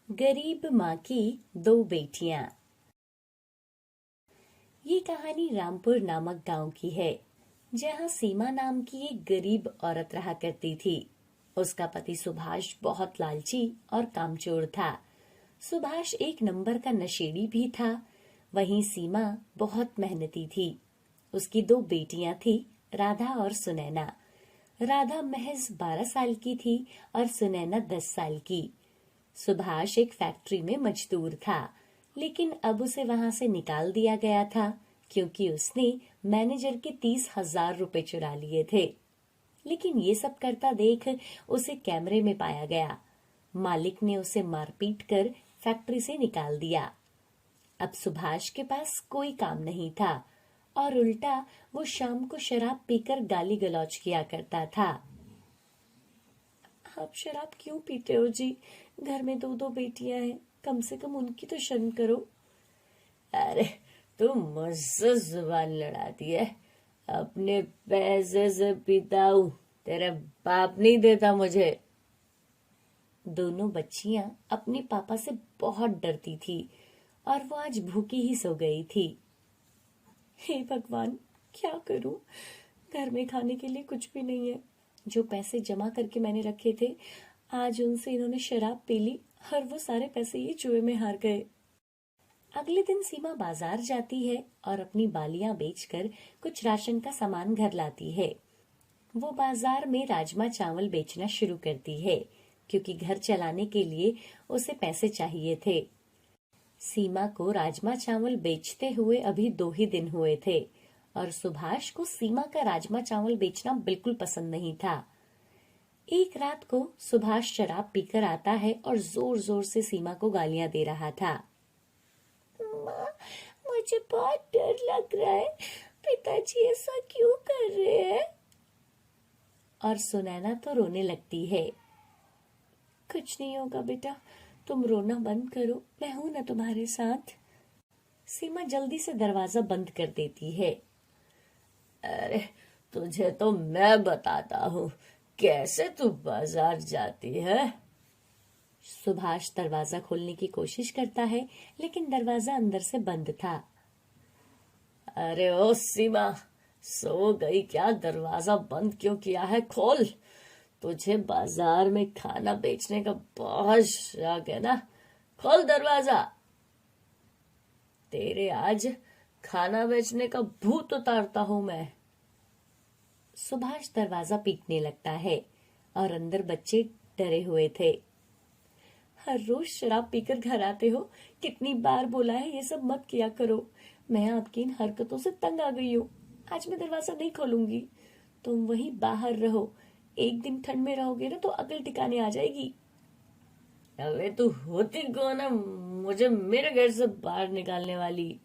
गरीब माँ की दो बेटियां। ये कहानी रामपुर नामक गांव की है, जहाँ सीमा नाम की एक गरीब औरत रहा करती थी। उसका पति सुभाष बहुत लालची और कामचोर था। सुभाष एक नंबर का नशेड़ी भी था। वहीं सीमा बहुत मेहनती थी। उसकी दो बेटियां थी, राधा और सुनैना। राधा महज 12 साल की थी और सुनैना 10 साल की। सुभाष एक फैक्ट्री में मजदूर था, लेकिन अब उसे वहां से निकाल दिया गया था क्योंकि उसने मैनेजर के 30,000 रुपए चुरा लिए थे। लेकिन ये सब करता देख उसे कैमरे में पाया गया। मालिक ने उसे मारपीट कर फैक्ट्री से निकाल दिया। अब सुभाष के पास कोई काम नहीं था और उल्टा वो शाम को शराब पीकर गाली गलौज किया करता था। आप शराब क्यों पीते हो जी? घर में दो दो बेटियां हैं, कम से कम उनकी तो शर्म करो। अरे तू मुझसे जुबान लड़ाती है। अपने पैसे से पीता हूँ, तेरे बाप नहीं देता मुझे। दोनों बच्चियां अपने पापा से बहुत डरती थी और वो आज भूखी ही सो गई थी। हे भगवान, क्या करूं? घर में खाने के लिए कुछ भी नहीं है। जो पैसे जमा करके मैंने रखे थे, आज उनसे इन्होंने शराब पी ली और वो सारे पैसे ये जुए में हार गए। अगले दिन सीमा बाजार जाती है और अपनी बालियां बेचकर कुछ राशन का सामान घर लाती है। वो बाजार में राजमा चावल बेचना शुरू करती है क्योंकि घर चलाने के लिए उसे पैसे चाहिए थे। सीमा को राजमा चावल बेचते हुए अभी 2 ही दिन हुए थे और सुभाष को सीमा का राजमा चावल बेचना बिल्कुल पसंद नहीं था। एक रात को सुभाष शराब पीकर आता है और जोर जोर से सीमा को गालियां दे रहा था। माँ, मुझे बहुत डर लग रहा है। पिताजी ऐसा क्यों कर रहे हैं? और सुनैना तो रोने लगती है। कुछ नहीं होगा बेटा, तुम रोना बंद करो, मैं हूं ना तुम्हारे साथ। सीमा जल्दी से दरवाजा बंद कर देती है। अरे तुझे तो मैं बताता हूँ कैसे तू बाजार जाती है। सुभाष दरवाजा खोलने की कोशिश करता है, लेकिन दरवाजा अंदर से बंद था। अरे ओ सीमा, सो गई क्या? दरवाजा बंद क्यों किया है? खोल। तुझे बाजार में खाना बेचने का बहुत शौक है ना? खोल दरवाजा। तेरे आज खाना बेचने का भूत उतारता हूं मैं। सुभाष दरवाजा पीटने लगता है और अंदर बच्चे डरे हुए थे। हर रोज शराब पीकर घर आते हो, कितनी बार बोला है ये सब मत किया करो। मैं आपकी इन हरकतों से तंग आ गई हूँ। आज मैं दरवाजा नहीं खोलूंगी। तुम वहीं बाहर रहो। एक दिन ठंड में रहोगे ना तो अकल ठिकाने आ जाएगी। अबे तू होती कौन है मुझे मेरे घर से बाहर निकालने वाली?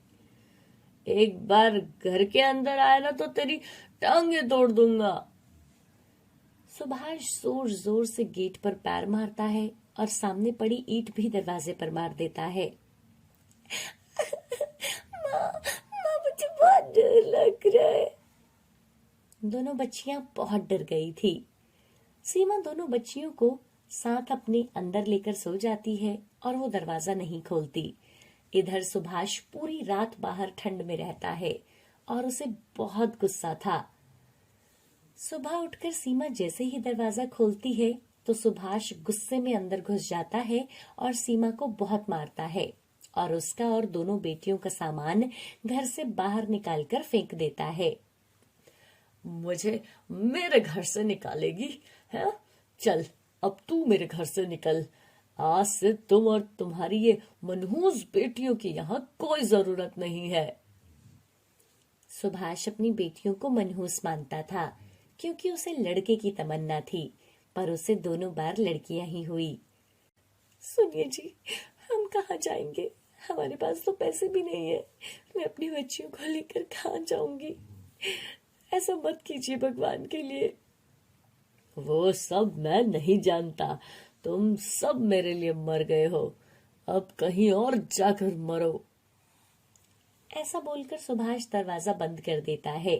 एक बार घर के अंदर आया ना तो तेरी टांगे तोड़ दूंगा। सुभाष जोर जोर से गेट पर पैर मारता है और सामने पड़ी ईंट भी दरवाजे पर मार देता है। माँ, मुझे बहुत डर लग रहा है। दोनों बच्चियां बहुत डर गई थी। सीमा दोनों बच्चियों को साथ अपने अंदर लेकर सो जाती है और वो दरवाजा नहीं खोलती। इधर सुभाष पूरी रात बाहर ठंड में रहता है और उसे बहुत गुस्सा था। सुबह उठकर सीमा जैसे ही दरवाजा खोलती है तो सुभाष गुस्से में अंदर घुस जाता है और सीमा को बहुत मारता है और उसका और दोनों बेटियों का सामान घर से बाहर निकालकर फेंक देता है। मुझे मेरे घर से निकालेगी है? चल अब तू मेरे घर से निकल। आज से तुम और तुम्हारी ये मनहूस बेटियों की यहाँ कोई जरूरत नहीं है। सुभाष अपनी बेटियों को मनहूस मानता था क्योंकि उसे लड़के की तमन्ना थी, पर उसे दोनों बार लड़कियां ही हुई। सुनिए जी, हम कहाँ जाएंगे? हमारे पास तो पैसे भी नहीं है। मैं अपनी बच्चियों को लेकर कहाँ जाऊंगी? ऐसा मत कीजिए भगवान के लिए। वो सब मैं नहीं जानता। तुम सब मेरे लिए मर गए हो, अब कहीं और जाकर मरो। ऐसा बोलकर सुभाष दरवाजा बंद कर देता है।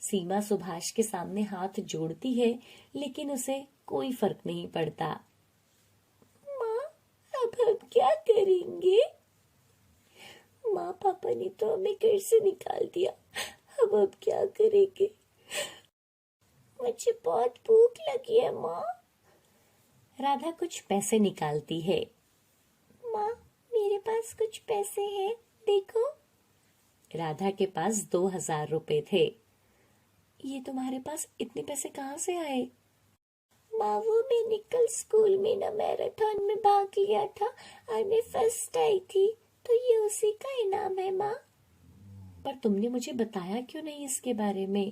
सीमा सुभाष के सामने हाथ जोड़ती है, लेकिन उसे कोई फर्क नहीं पड़ता। माँ, अब हम पापा ने तो हमें घर से निकाल दिया, अब क्या करेंगे? मुझे बहुत भूख लगी है माँ। राधा कुछ पैसे निकालती है। माँ, मेरे पास कुछ पैसे हैं, देखो। राधा के पास 2000 रुपए थे। ये तुम्हारे पास इतने पैसे कहाँ से आए? माँ, वो मैंने कल स्कूल में ना मैराथन में भाग लिया था और मैं फर्स्ट आई थी, तो ये उसी का इनाम है माँ। पर तुमने मुझे बताया क्यों नहीं इसके बारे में?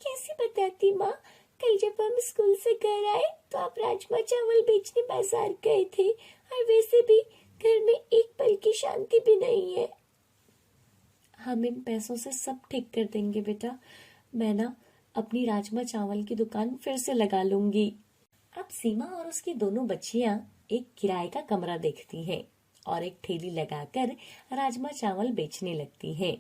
कैसे बताती माँ? कल जब हम स्कूल से घर आए तो आप राजमा चावल बेचने बाजार गए थे, और वैसे भी घर में एक पल की शांति भी नहीं है। हम इन पैसों से सब ठीक कर देंगे बेटा। मैं ना अपनी राजमा चावल की दुकान फिर से लगा लूंगी। अब सीमा और उसकी दोनों बच्चियां एक किराए का कमरा देखती हैं और एक ठेली लगाकर राजमा चावल बेचने लगती हैं।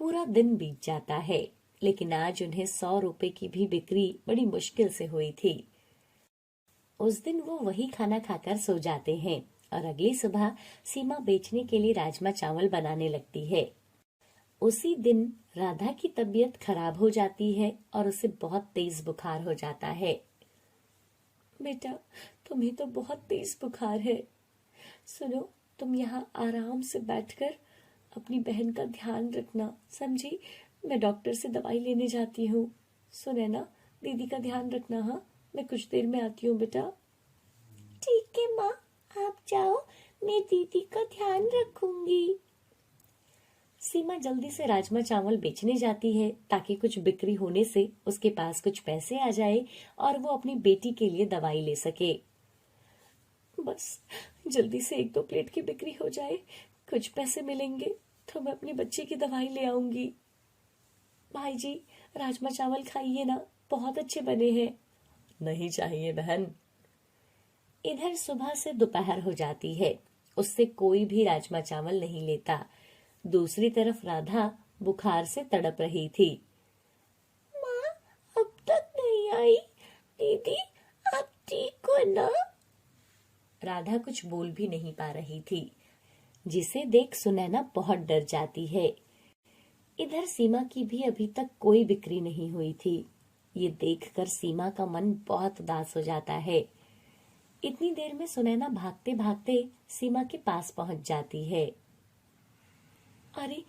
पूरा दिन बीत जाता है, लेकिन आज उन्हें 100 रुपए की भी बिक्री बड़ी मुश्किल से हुई थी। उस दिन वो वही खाना खाकर सो जाते हैं और अगली सुबह सीमा बेचने के लिए राजमा चावल बनाने लगती है। उसी दिन राधा की तबीयत खराब हो जाती है और उसे बहुत तेज बुखार हो जाता है। बेटा, तुम्हें तो बहुत तेज बुखार है। सुनो, तुम यहाँ आराम से बैठकर अपनी बहन का ध्यान रखना, समझी? मैं डॉक्टर से दवाई लेने जाती हूँ। सुनैना, दीदी का ध्यान रखना। हाँ, मैं कुछ देर में आती हूँ बेटा। ठीक है माँ, आप जाओ, मैं दीदी का ध्यान रखूंगी। सीमा जल्दी से राजमा चावल बेचने जाती है ताकि कुछ बिक्री होने से उसके पास कुछ पैसे आ जाए और वो अपनी बेटी के लिए दवाई ले सके। बस जल्दी से 1-2 प्लेट की बिक्री हो जाए, कुछ पैसे मिलेंगे तो मैं अपनी बच्ची की दवाई ले आऊंगी। भाई जी, राजमा चावल खाइए ना, बहुत अच्छे बने हैं। नहीं चाहिए बहन। इधर सुबह से दोपहर हो जाती है, उससे कोई भी राजमा चावल नहीं लेता। दूसरी तरफ राधा बुखार से तड़प रही थी। माँ, अब तक नहीं आई। दीदी, आप ठीक हो ना? राधा कुछ बोल भी नहीं पा रही थी, जिसे देख सुनैना बहुत डर जाती है। इधर सीमा की भी अभी तक कोई बिक्री नहीं हुई थी। ये देखकर सीमा का मन बहुत उदास हो जाता है। इतनी देर में सुनैना भागते भागते सीमा के पास पहुंच जाती है। अरे,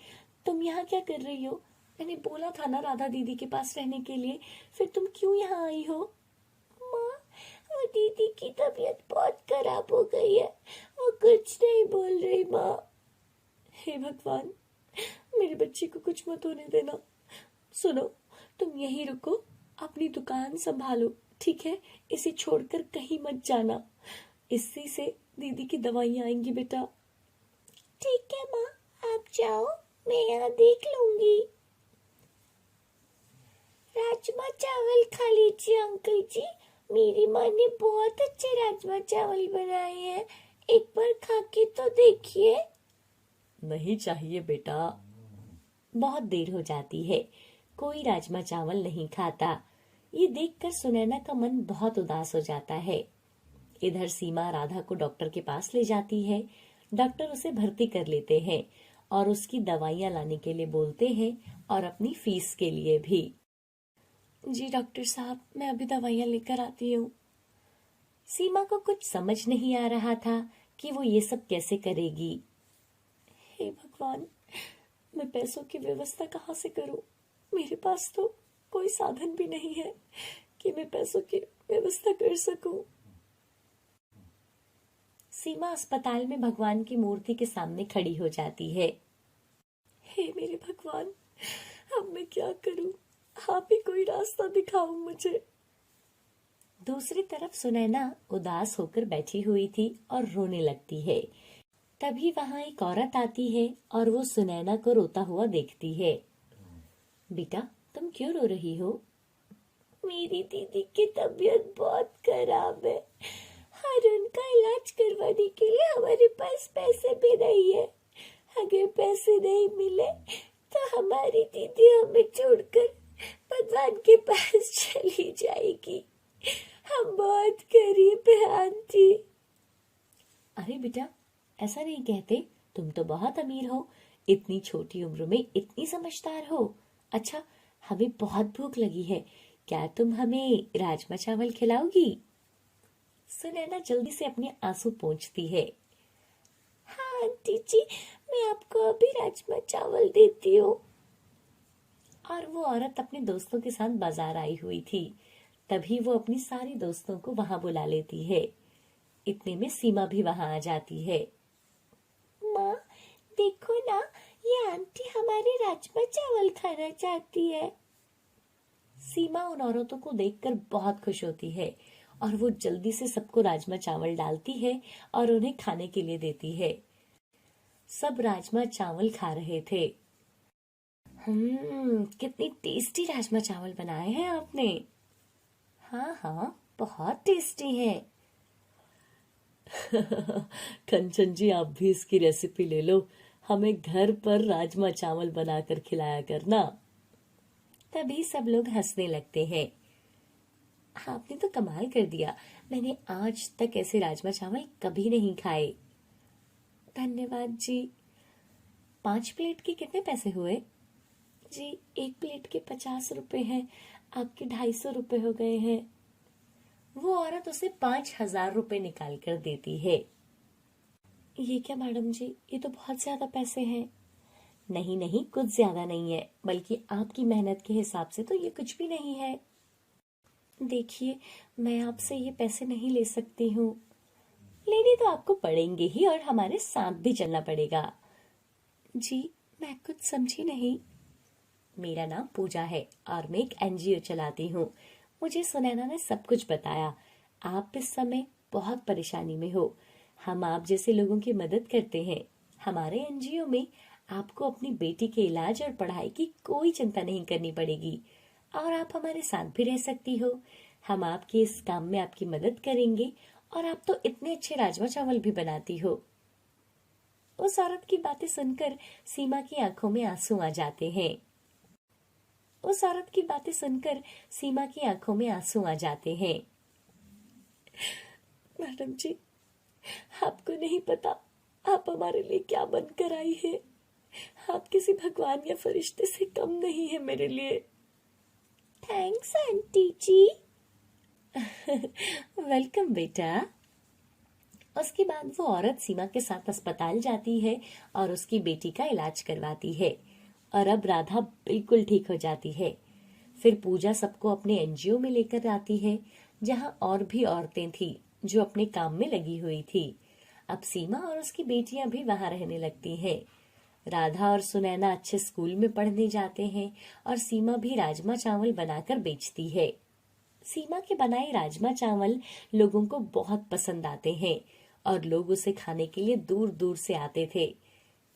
तुम यहाँ क्या कर रही हो? मैंने बोला था ना राधा दीदी के पास रहने के लिए, फिर तुम क्यों यहाँ आई हो? माँ, वो दीदी की तबीयत बहुत खराब हो गई है, वो कुछ नहीं बोल रही माँ। हे भगवान, मेरी बच्ची को कुछ मत होने देना। सुनो, तुम यहीं रुको, अपनी दुकान संभालो, ठीक है? इसे छोड़कर कहीं मत जाना। इसी से दीदी की दवाइयाँ आएंगी बेटा। ठीक है माँ, आप जाओ, मैं यहाँ देख लूंगी। राजमा चावल खा लीजिए अंकल जी, मेरी माँ ने बहुत अच्छे राजमा चावल बनाए हैं, एक बार खा के तो देखिए। नहीं चाहिए बेटा। बहुत देर हो जाती है, कोई राजमा चावल नहीं खाता। ये देखकर सुनैना का मन बहुत उदास हो जाता है। इधर सीमा राधा को डॉक्टर के पास ले जाती है। डॉक्टर उसे भर्ती कर लेते हैं और उसकी दवाइयां लाने के लिए बोलते हैं और अपनी फीस के लिए भी। जी डॉक्टर साहब, मैं अभी दवाइयां लेकर आती हूँ। सीमा को कुछ समझ नहीं आ रहा था कि वो ये सब कैसे करेगी। हे भगवान, मैं पैसों की व्यवस्था कहाँ से करूं? मेरे पास तो कोई साधन भी नहीं है कि मैं पैसों की व्यवस्था कर सकूं। सीमा अस्पताल में भगवान की मूर्ति के सामने खड़ी हो जाती है। हे मेरे भगवान, अब मैं क्या करूं? आप ही कोई रास्ता दिखाओ मुझे। दूसरी तरफ सुनैना उदास होकर बैठी हुई थी और रोने लगती है। तभी वहां एक औरत आती है और वो सुनैना को रोता हुआ देखती है। बेटा, तुम क्यों रो रही हो? मेरी दीदी की तबीयत बहुत खराब है और उनका इलाज करवाने के लिए हमारे पास पैसे भी नहीं है। अगर पैसे नहीं मिले तो हमारी दीदी हमें छोड़कर भगवान के पास चली जाएगी। हम बहुत गरीब हैं आंटी। अरे बेटा, ऐसा नहीं कहते, तुम तो बहुत अमीर हो, इतनी छोटी उम्र में इतनी समझदार हो। अच्छा, हमें बहुत भूख लगी है, क्या तुम हमें राजमा चावल खिलाओगी? सुनैना जल्दी से अपने आंसू पोंछती है। हाँ आंटी जी, मैं आपको अभी राजमा चावल देती हूँ। और वो औरत अपने दोस्तों के साथ बाजार आई हुई थी। तभी वो अपनी सारी दोस्तों को वहां बुला लेती है। इतने में सीमा भी वहां आ जाती है। माँ, देखो ना, ये आंटी हमारे राजमा चावल खाना चाहती है। सीमा उन औरतों को देखकर बहुत खुश होती है और वो जल्दी से सबको राजमा चावल डालती है और उन्हें खाने के लिए देती है। सब राजमा चावल खा रहे थे। कितनी टेस्टी राजमा चावल बनाए हैं आपने। हाँ हाँ, बहुत टेस्टी है। कंचन जी, आप भी इसकी रेसिपी ले लो, हमें घर पर राजमा चावल बनाकर खिलाया करना। तभी सब लोग हंसने लगते हैं। आपने तो कमाल कर दिया, मैंने आज तक ऐसे राजमा चावल कभी नहीं खाए। धन्यवाद जी। 5 प्लेट के कितने पैसे हुए? जी, 1 प्लेट के 50 रुपए हैं, आपके 250 रुपए हो गए हैं। वो औरत उसे 5,000 रुपए निकाल कर देती है। ये क्या मैडम जी, ये तो बहुत ज्यादा पैसे हैं। नहीं नहीं, कुछ ज्यादा नहीं है, बल्कि आपकी मेहनत के हिसाब से तो ये कुछ भी नहीं है। देखिए, मैं आपसे ये पैसे नहीं ले सकती हूँ। लेने तो आपको पड़ेंगे ही और हमारे साथ भी चलना पड़ेगा। जी, मैं कुछ समझी नहीं। मेरा नाम पूजा है और मैं एक एनजीओ चलाती हूँ। मुझे सुनैना ने सब कुछ बताया। आप इस समय बहुत परेशानी में हो। हम आप जैसे लोगों की मदद करते हैं। हमारे एनजीओ में आपको अपनी बेटी के इलाज और पढ़ाई की कोई चिंता नहीं करनी पड़ेगी और आप हमारे साथ भी रह सकती हो। हम आपके इस काम में आपकी मदद करेंगे और आप तो इतने अच्छे राजमा चावल भी बनाती हो। उस औरत की बातें सुनकर सीमा की आंखों में आंसू आ जाते हैं। उस औरत की बातें सुनकर सीमा की आंखों में आंसू आ जाते हैं। मैडम जी, आपको नहीं पता आप हमारे लिए क्या बनकर आई है। आप किसी भगवान या फरिश्ते से कम नहीं है मेरे लिए। थैंक्स आंटी जी। वेलकम बेटा। उसके बाद वो औरत सीमा के साथ अस्पताल जाती है और उसकी बेटी का इलाज करवाती है और अब राधा बिल्कुल ठीक हो जाती है। फिर पूजा सबको अपने एनजीओ में लेकर आती है, जहाँ और भी औरतें थी जो अपने काम में लगी हुई थी। अब सीमा और उसकी बेटियां भी वहां रहने लगती हैं। राधा और सुनैना अच्छे स्कूल में पढ़ने जाते हैं और सीमा भी राजमा चावल बनाकर बेचती है। सीमा के बनाए राजमा चावल लोगों को बहुत पसंद आते हैं और लोग उसे खाने के लिए दूर दूर से आते थे।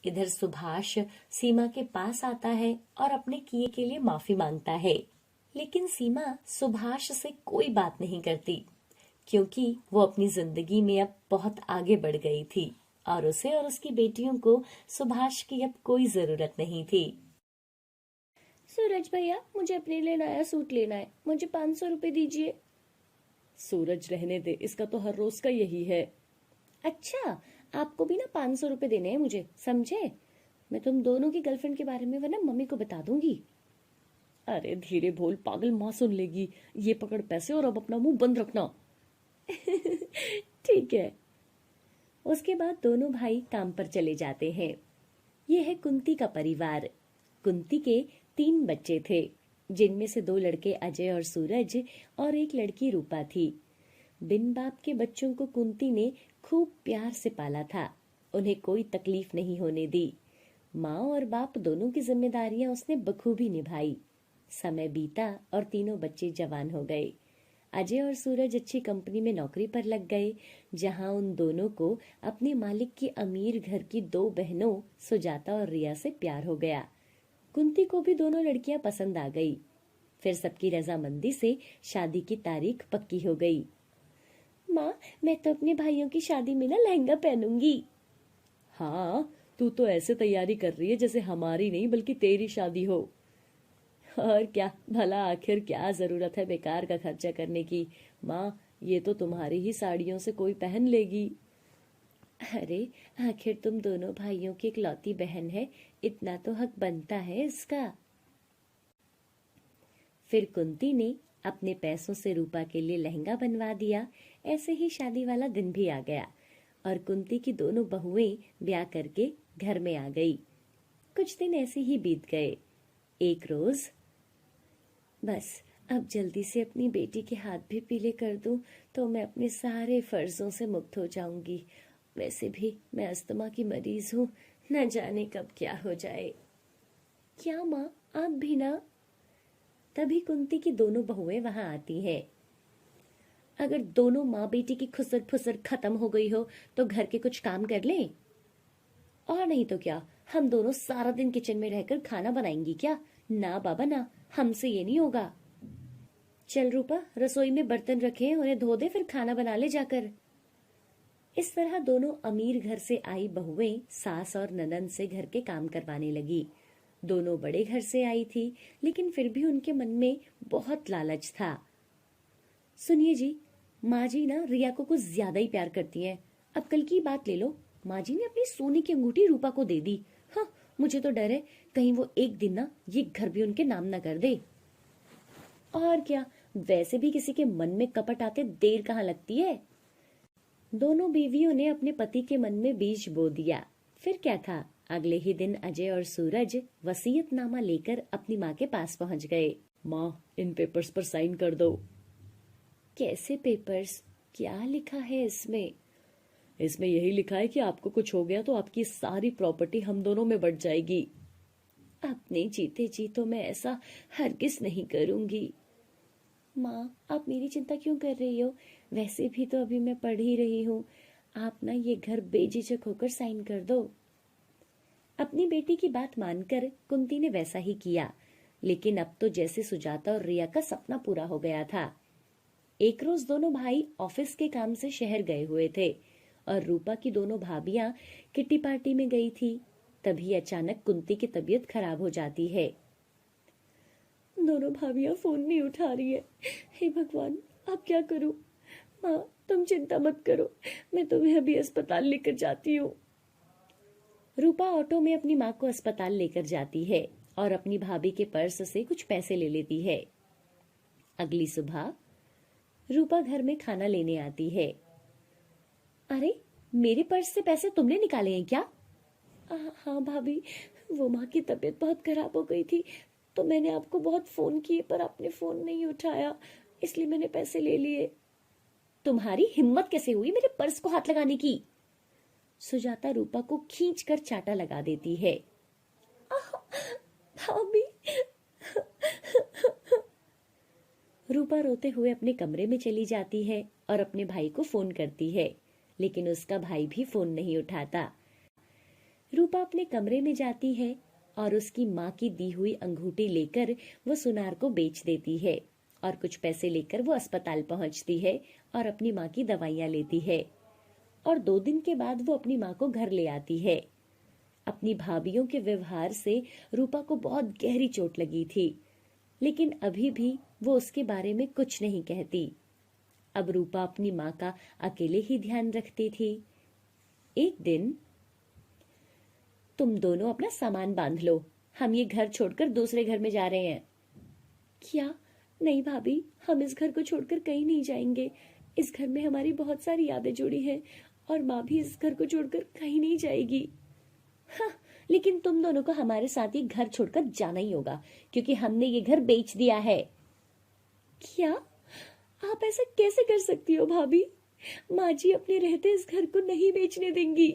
इधर सुभाष सीमा के पास आता है और अपने किए के लिए माफी मांगता है, लेकिन सीमा सुभाष से कोई बात नहीं करती क्योंकि वो अपनी जिंदगी में अब बहुत आगे बढ़ गई थी और उसे और उसकी बेटियों को सुभाष की अब कोई जरूरत नहीं थी। सूरज भैया, मुझे अपने लिए नया सूट लेना है, मुझे 500 रुपए दीजिए। सूरज, रहने दे, इसका तो हर रोज का यही है। अच्छा, आपको भी ना 500 रुपए देने हैं मुझे, समझे? मैं तुम दोनों की गर्लफ्रेंड के बारे में वरना मम्मी को बता दूंगी। अरे धीरे बोल पागल, माँ सुन लेगी। ये पकड़ पैसे और अब अपना मुंह बंद रखना। ठीक है। उसके बाद दोनों भाई काम पर चले जाते हैं। ये है कुंती का परिवार। कुंती के 3 बच्चे थे, जिनमें से 2 लड़के अजय और सूरज और एक लड़की रूपा थी। बिन बाप के बच्चों को कुंती ने खूब प्यार से पाला था। उन्हें कोई तकलीफ नहीं होने दी। माँ और बाप दोनों की जिम्मेदारियां उसने बखूबी निभाई। समय बीता और तीनों बच्चे जवान हो गए। अजय और सूरज अच्छी कंपनी में नौकरी पर लग गए, जहां उन दोनों को अपने मालिक की अमीर घर की 2 बहनों सुजाता और रिया से प्यार हो गया। कुंती को भी दोनों लड़कियां पसंद आ गई। फिर सबकी रजामंदी से शादी की तारीख पक्की हो गई। माँ, मैं तो अपने भाइयों की शादी में ना लहंगा पहनूंगी। हाँ, तू तो ऐसे तैयारी कर रही है जैसे हमारी नहीं बल्कि तेरी शादी हो। और क्या भला, आखिर क्या जरूरत है बेकार का खर्चा करने की। माँ, ये तो तुम्हारी ही साड़ियों से कोई पहन लेगी। अरे, आखिर तुम दोनों भाइयों की इकलौती बहन है, इतना तो हक बनता है इसका। फिर कुंती ने अपने पैसों से रूपा के लिए लहंगा बनवा दिया। ऐसे ही शादी वाला दिन भी आ गया और कुंती की दोनों बहुएं ब्याह करके घर में आ गई। कुछ दिन ऐसे ही बीत गए। एक रोज, बस अब जल्दी से अपनी बेटी के हाथ भी पीले कर दूं तो मैं अपने सारे फर्जों से मुक्त हो जाऊंगी। वैसे भी मैं अस्थमा की मरीज हूँ, न जाने कब क्या हो जाए। क्या माँ, आप भी ना? तभी कुंती की दोनों बहुएं वहां आती हैं। अगर दोनों माँ बेटी की खुसर फुसर खत्म हो गई हो तो घर के कुछ काम कर लें, और नहीं तो क्या, हम दोनों सारा दिन किचन में रहकर खाना बनाएंगी क्या? ना बाबा ना, हमसे ये नहीं होगा। चल रूपा, रसोई में बर्तन रखे, उन्हें धो दे, फिर खाना बना ले जाकर। इस तरह दोनों अमीर घर से आई बहुएं सास और ननंद से घर के काम करवाने लगी। दोनों बड़े घर से आई थी, लेकिन फिर भी उनके मन में बहुत लालच था। सुनिए जी, माँ जी ना रिया को कुछ ज्यादा ही प्यार करती हैं। अब कल की बात ले लो, माँ जी ने अपनी सोने की अंगूठी रूपा को दे दी। हाँ, मुझे तो डर है कहीं वो एक दिन ना ये घर भी उनके नाम ना कर दे। और क्या, वैसे भी किसी के मन में कपट आते देर कहाँ लगती है। दोनों बीवियों ने अपने पति के मन में बीज बो दिया। फिर क्या था, अगले ही दिन अजय और सूरज वसीयतनामा लेकर अपनी माँ के पास पहुंच गए। माँ, इन पेपर्स पर साइन कर दो। कैसे पेपर्स? क्या लिखा है इसमें? इसमें यही लिखा है कि आपको कुछ हो गया तो आपकी सारी प्रॉपर्टी हम दोनों में बंट जाएगी। अपने जीते जी तो मैं ऐसा हरगिज नहीं करूंगी। माँ, आप मेरी चिंता क्यों कर रही हो? वैसे भी तो अभी मैं पढ़ ही रही हूँ। आप ना ये घर बेझिझक होकर साइन कर दो। अपनी बेटी की बात मानकर कुंती ने वैसा ही किया, लेकिन अब तो जैसे सुजाता और रिया का सपना पूरा हो गया था। एक रोज दोनों भाई ऑफिस के काम से शहर गए हुए थे और रूपा की दोनों भाभियां किट्टी पार्टी में गई थी। तभी अचानक कुंती की तबीयत खराब हो जाती है। दोनों भाभियां फोन नहीं उठा रही है। हे भगवान, अब क्या करूं? माँ, तुम चिंता मत करो, मैं तुम्हें अभी अस्पताल लेकर जाती हूँ। रूपा ऑटो में अपनी माँ को अस्पताल लेकर जाती है और अपनी भाभी के पर्स से कुछ पैसे ले लेती है। अगली सुबह रूपा घर में खाना लेने आती है। अरे, मेरे पर्स से पैसे तुमने निकाले हैं क्या? हाँ भाभी, वो माँ की तबीयत बहुत खराब हो गई थी तो मैंने आपको बहुत फोन किए पर आपने फोन नहीं उठाया, इसलिए मैंने पैसे ले लिए। तुम्हारी हिम्मत कैसे हुई मेरे पर्स को हाथ लगाने की? सुजाता रूपा को खींचकर चाटा लगा देती है। भाभी। रूपा रोते हुए अपने कमरे में चली जाती है और अपने भाई को फोन करती है, लेकिन उसका भाई भी फोन नहीं उठाता। रूपा अपने कमरे में जाती है और उसकी माँ की दी हुई अंगूठी लेकर वो सुनार को बेच देती है और कुछ पैसे लेकर वो अस्पताल पहुंचती है और अपनी माँ की दवाइयाँ लेती है और 2 दिन के बाद वो अपनी माँ को घर ले आती है। अपनी भाभियों के व्यवहार से रूपा को बहुत गहरी चोट लगी थी, लेकिन अभी भी वो उसके बारे में कुछ नहीं कहती। अब रूपा अपनी माँ का अकेले ही ध्यान रखती थी। एक दिन, तुम दोनों अपना सामान बांध लो, हम ये घर छोड़कर दूसरे घर में जा रहे हैं। क्या? नहीं भाभी, हम इस घर को छोड़कर कहीं नहीं जाएंगे। इस घर में हमारी बहुत सारी यादें जुड़ी हैं और माँ भी इस घर को छोड़कर कहीं नहीं जाएगी। हाँ, लेकिन तुम दोनों को हमारे साथ ये घर छोड़कर जाना ही होगा क्योंकि हमने ये घर बेच दिया है। क्या? आप ऐसा कैसे कर सकती हो भाभी? माँ जी अपने रहते इस घर को नहीं बेचने देंगी।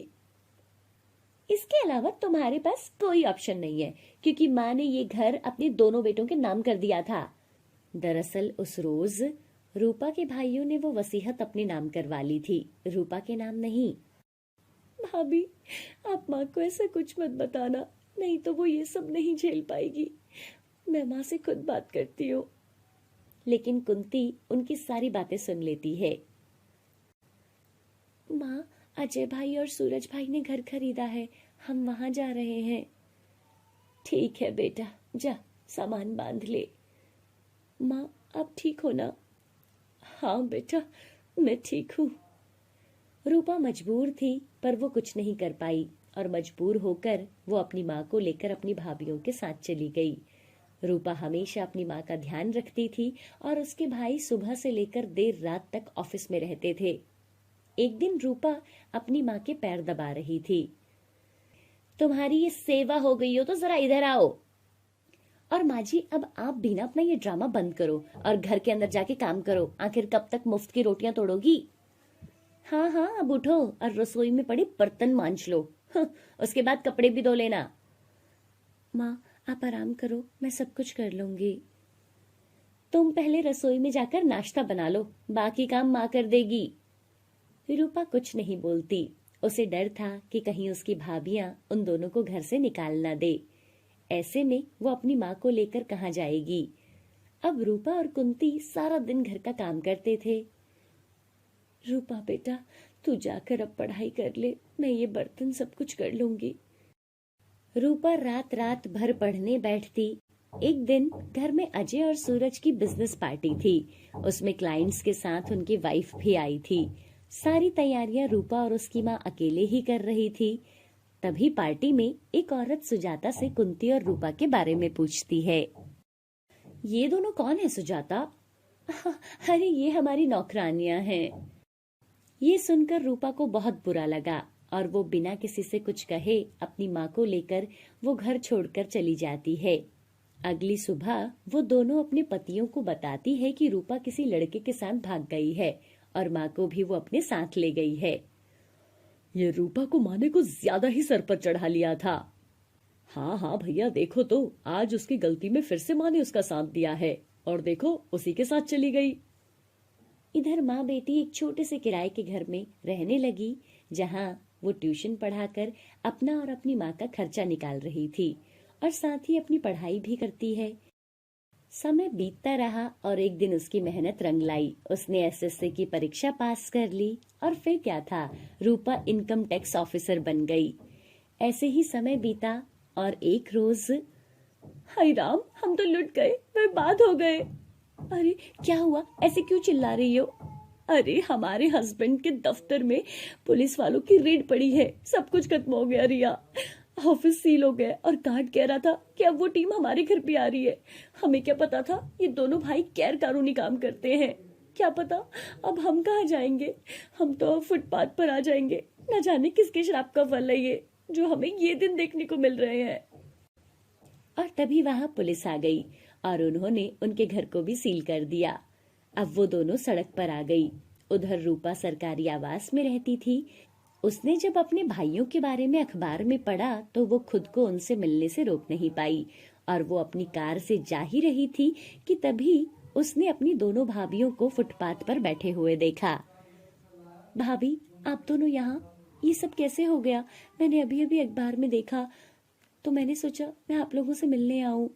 इसके अलावा तुम्हारे पास कोई ऑप्शन नहीं है क्योंकि माँ ने ये घर अपने दोनों बेटों के नाम कर दिया था। दरअसल उस रोज रूपा के भाइयों ने वो वसीयत अपने नाम करवा ली थी, रूपा के नाम नहीं। भाभी, आप माँ को ऐसा कुछ मत बताना, नहीं तो वो ये सब नहीं झेल पाएगी। मैं माँ से खुद बात करती हूँ। लेकिन कुंती उनकी सारी बातें सुन लेती है। माँ, अजय भाई और सूरज भाई ने घर खरीदा है, हम वहां जा रहे हैं। ठीक है बेटा, जा सामान बांध ले। माँ, आप ठीक हो ना? हाँ बेटा, मैं ठीक हूँ। रूपा मजबूर थी, पर वो कुछ नहीं कर पाई और मजबूर होकर वो अपनी माँ को लेकर अपनी भाभीियों के साथ चली गई। रूपा हमेशा अपनी माँ का ध्यान रखती थी और उसके भाई सुबह से लेकर देर रात तक ऑफिस में रहते थे। एक दिन रूपा अपनी माँ के पैर दबा रही थी। तुम्हारी ये सेवा हो गई हो तो जरा इधर आओ। और माँ जी, अब आप भी ना अपना ये ड्रामा बंद करो और घर के अंदर जाके काम करो। आखिर कब तक मुफ्त की रोटियां तोड़ोगी? हाँ हाँ, अब उठो और रसोई में पड़े बर्तन मांज लो। उसके बाद कपड़े भी धो लेना। माँ, आप आराम करो, मैं सब कुछ कर लूंगी। तुम पहले रसोई में जाकर नाश्ता बना लो, बाकी काम माँ कर देगी। रूपा कुछ नहीं बोलती। उसे डर था कि कहीं उसकी भाभियां उन दोनों को घर से निकाल ना दे। ऐसे में वो अपनी माँ को लेकर कहाँ जाएगी। अब रूपा और कुंती सारा दिन घर का काम करते थे। रूपा बेटा, तू जाकर अब पढ़ाई कर ले, मैं ये बर्तन सब कुछ कर लूंगी। रूपा रात रात भर पढ़ने बैठती। एक दिन घर में अजय और सूरज की बिजनेस पार्टी थी। उसमें क्लाइंट्स के साथ उनकी वाइफ भी आई थी। सारी तैयारियां रूपा और उसकी माँ अकेले ही कर रही थी। तभी पार्टी में एक औरत सुजाता से कुंती और रूपा के बारे में पूछती है। ये दोनों कौन है सुजाता? अरे ये हमारी नौकरानियां हैं। ये सुनकर रूपा को बहुत बुरा लगा और वो बिना किसी से कुछ कहे अपनी माँ को लेकर वो घर छोड़कर चली जाती है। अगली सुबह वो दोनों अपने पतियों को बताती है कि रूपा किसी लड़के के साथ भाग गई है और माँ को भी वो अपने साथ ले गई है। ये रूपा को माँ ने कुछ ज्यादा ही सर पर चढ़ा लिया था। हाँ हाँ भैया, देखो तो आज उसकी गलती में फिर से माँ ने उसका साथ दिया है और देखो उसी के साथ चली गई। इधर माँ बेटी एक छोटे से किराए के घर में रहने लगी, जहाँ वो ट्यूशन पढ़ाकर अपना और अपनी माँ का खर्चा निकाल रही थी और साथ ही अपनी पढ़ाई भी करती है। समय बीतता रहा और एक दिन उसकी मेहनत रंग लाई। उसने एसएससी की परीक्षा पास कर ली और फिर क्या था, रूपा इनकम टैक्स ऑफिसर बन गई। ऐसे ही समय बीता और एक रोज, हाय राम, हम तो लुट गए, बर्बाद हो गए। अरे क्या हुआ, ऐसे क्यों चिल्ला रही हो? अरे हमारे हस्बैंड के दफ्तर में पुलिस वालों की रेड पड़ी है, सब कुछ खत्म हो गया रिया। ऑफिस सील हो गया और गार्ड कह रहा था कि अब वो टीम हमारे घर पे आ रही है। हमें क्या पता था ये दोनों भाई गैर कानूनी काम करते हैं। क्या पता अब हम कहाँ जाएंगे, हम तो फुटपाथ पर आ जाएंगे। न जाने किसके श्राप का फल है ये, जो हमें ये दिन देखने को मिल रहे हैं। और तभी वहां पुलिस आ गई और उन्होंने उनके घर को भी सील कर दिया। अब वो दोनों सड़क पर आ गई। उधर रूपा सरकारी आवास में रहती थी। उसने जब अपने भाइयों के बारे में अखबार में पढ़ा तो वो खुद को उनसे मिलने से रोक नहीं पाई और वो अपनी कार से जा ही रही थी कि तभी उसने अपनी दोनों भाभियों को फुटपाथ पर बैठे हुए देखा। भाभी, आप दोनों यहाँ, ये सब कैसे हो गया? मैंने अभी अभी अखबार में देखा तो मैंने सोचा मैं आप लोगों से मिलने आऊं।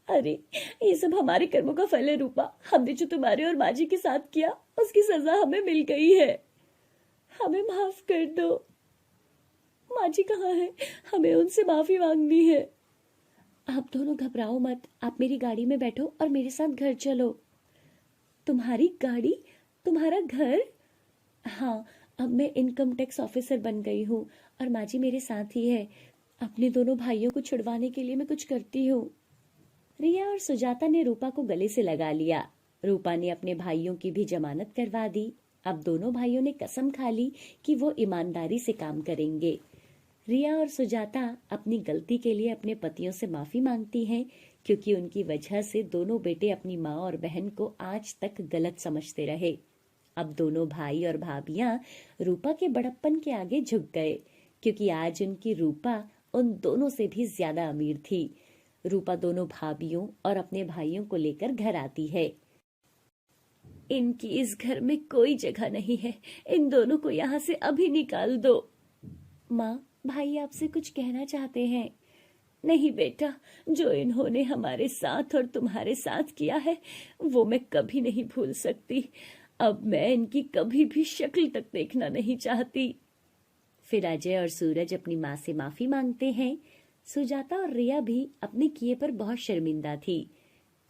अरे ये सब हमारे कर्मों का फल है रूपा। हमने जो तुम्हारे और माँ जी के साथ किया उसकी सजा हमें मिल गई है। हमें माफ कर दो। माँ जी कहाँ है? हमें उनसे माफी मांगनी है। आप दोनों घबराओ मत, आप मेरी गाड़ी में बैठो और मेरे साथ घर चलो। तुम्हारी गाड़ी? तुम्हारा घर? हाँ, अब मैं इनकम टैक्स ऑफिसर बन गई हूँ और माँ जी मेरे साथ ही है। अपने दोनों भाइयों को छुड़वाने के लिए मैं कुछ करती हूँ। रिया और सुजाता ने रूपा को गले से लगा लिया। रूपा ने अपने भाइयों की भी जमानत करवा दी। अब दोनों भाइयों ने कसम खा ली कि वो ईमानदारी से काम करेंगे। रिया और सुजाता अपनी गलती के लिए अपने पतियों से माफी मांगती हैं, क्योंकि उनकी वजह से दोनों बेटे अपनी माँ और बहन को आज तक गलत समझते रहे। अब दोनों भाई और भाभियां रूपा के बड़प्पन के आगे झुक गए, क्योंकि आज उनकी रूपा उन दोनों से भी ज्यादा अमीर थी। रूपा दोनों भाभियों और अपने भाइयों को लेकर घर आती है। इनकी इस घर में कोई जगह नहीं है, इन दोनों को यहाँ से अभी निकाल दो। माँ, भाई आपसे कुछ कहना चाहते हैं। नहीं बेटा, जो इन्होंने हमारे साथ और तुम्हारे साथ किया है वो मैं कभी नहीं भूल सकती। अब मैं इनकी कभी भी शक्ल तक देखना नहीं चाहती। फिर अजय और सूरज अपनी माँ से माफी मांगते हैं। सुजाता और रिया भी अपने किए पर बहुत शर्मिंदा थी।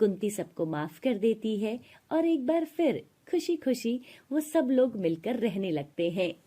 कुंती सबको माफ कर देती है और एक बार फिर खुशी खुशी वो सब लोग मिलकर रहने लगते हैं।